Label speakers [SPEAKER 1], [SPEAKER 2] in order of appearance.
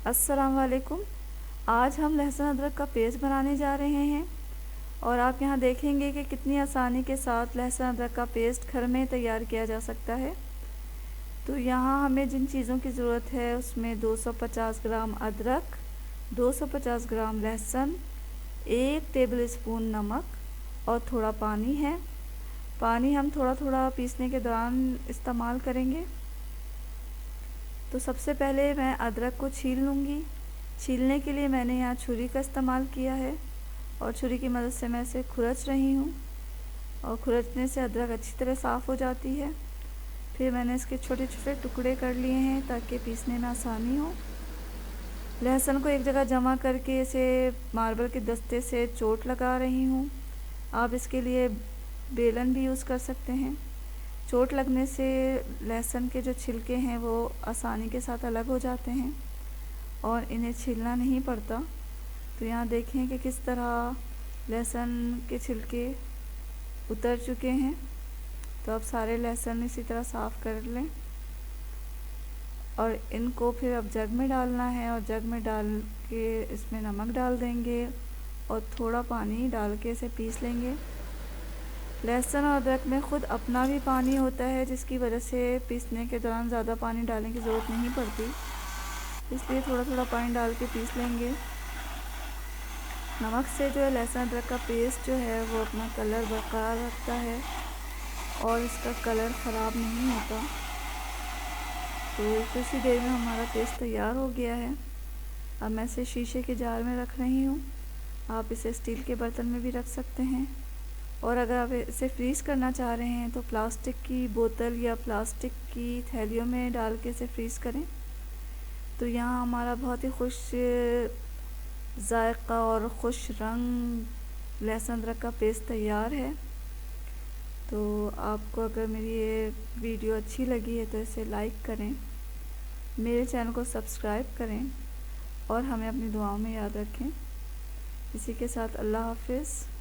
[SPEAKER 1] अस्सलाम वालेकुम। आज हम लहसुन अदरक का पेस्ट बनाने जा रहे हैं और आप यहाँ देखेंगे कि कितनी आसानी के साथ लहसुन अदरक का पेस्ट घर में तैयार किया जा सकता है। तो यहाँ हमें जिन चीज़ों की ज़रूरत है उसमें 250 ग्राम अदरक, 250 ग्राम लहसुन, 1 टेबल स्पून नमक और थोड़ा पानी है। पानी हम थोड़ा थोड़ा पीसने के दौरान इस्तेमाल करेंगे। तो सबसे पहले मैं अदरक को छील लूँगी। छीलने के लिए मैंने यहाँ छुरी का इस्तेमाल किया है और छुरी की मदद से मैं इसे खुरच रही हूँ और खुरचने से अदरक अच्छी तरह साफ़ हो जाती है। फिर मैंने इसके छोटे छोटे टुकड़े कर लिए हैं ताकि पीसने में आसानी हो। लहसुन को एक जगह जमा करके इसे मार्बल के दस्ते से चोट लगा रही हूँ। आप इसके लिए बेलन भी यूज़ कर सकते हैं। चोट लगने से लहसुन के जो छिलके हैं वो आसानी के साथ अलग हो जाते हैं और इन्हें छीलना नहीं पड़ता। तो यहाँ देखें कि किस तरह लहसुन के छिलके उतर चुके हैं। तो अब सारे लहसुन इसी तरह साफ़ कर लें और इनको फिर अब जग में डालना है और जग में डाल के इसमें नमक डाल देंगे और थोड़ा पानी डाल के इसे पीस लेंगे। लहसुन और अदरक में ख़ुद अपना भी पानी होता है जिसकी वजह से पीसने के दौरान ज़्यादा पानी डालने की ज़रूरत नहीं पड़ती, इसलिए थोड़ा थोड़ा पानी डाल के पीस लेंगे। नमक से जो है लहसुन अदरक का पेस्ट जो है वो अपना कलर बरकरार रखता है और इसका कलर ख़राब नहीं होता। तो कुछ ही देर में हमारा पेस्ट तैयार हो गया है। अब मैं इसे शीशे के जार में रख रही हूँ। आप इसे स्टील के बर्तन में भी रख सकते हैं और अगर आप इसे फ्रीज़ करना चाह रहे हैं तो प्लास्टिक की बोतल या प्लास्टिक की थैलियों में डाल के इसे फ्रीज़ करें। तो यहाँ हमारा बहुत ही खुश जायका और खुश रंग लहसुन अदरक का पेस्ट तैयार है। तो आपको अगर मेरी ये वीडियो अच्छी लगी है तो इसे लाइक करें, मेरे चैनल को सब्सक्राइब करें और हमें अपनी दुआओं में याद रखें। इसी के साथ अल्लाह हाफ़िज़।